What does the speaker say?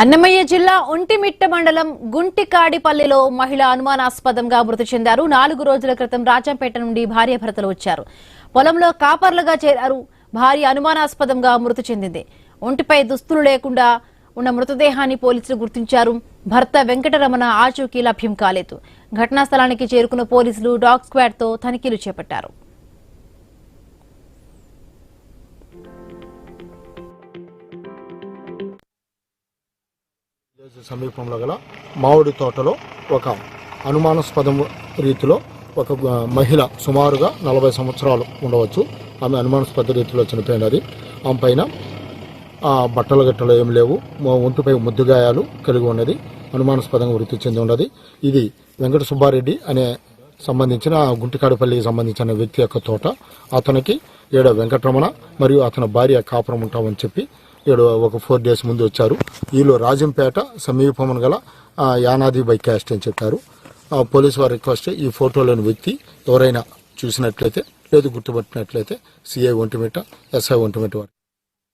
అన్నమయ్య జిల్లా ఒంటిమిట్ట మండలం గుంటికాడిపల్లిలో మహిళ అనుమానాస్పదంగా మృతి చెందారు. 4 రోజుల క్రితం రాజంపేట నుండి భార్యాభర్తలు వచ్చారు. పొలంలో కాపర్లుగా చేరారు. భార్య అనుమానాస్పదంగా మృతి చెందింది. ఒంటిపై దుస్తులు లేకుండా ఉన్న మృతదేహాన్ని పోలీసులు గుర్తించారు. భర్త వెంకటరమణ ఆచూకీ లభ్యం కాలేదు. ఘటనా స్థలానికి చేరుకున్న పోలీసులు డాగ్ స్క్వాడ్ తో తనిఖీలు చేపట్టారు. సమీపంలో గల మామిడి తోటలో ఒక అనుమానాస్పద రీతిలో ఒక మహిళ సుమారుగా 40 సంవత్సరాలు ఉండవచ్చు. ఆమె అనుమానాస్పద రీతిలో చనిపోయినది. ఆమె పైన బట్టల గట్టలు ఏమి లేవు. ఒంటిపై ముద్దుగాయాలు కలిగి ఉన్నది. అనుమానాస్పదంగా మృతి చెంది ఉన్నది. ఇది వెంకట సుబ్బారెడ్డి అనే సంబంధించిన గుంటికాడిపల్లికి సంబంధించిన వ్యక్తి యొక్క తోట. అతనికి వెంకటరమణ మరియు అతని భార్య కాపురం ఉంటామని చెప్పి ఒక 4 days ముందు వచ్చారు. వీళ్ళు రాజంపేట సమీపం గల యానాది బైక్ యాక్సిడెంట్ చెప్పారు. పోలీసు వారి రిక్వెస్ట్, ఈ ఫోటోలోని వ్యక్తి ఎవరైనా చూసినట్లయితే లేదు గుర్తుపట్టినట్లయితే సిఐ ఒంటిమిట్ట, ఎస్ఐ ఒంటిమిట్ట వారు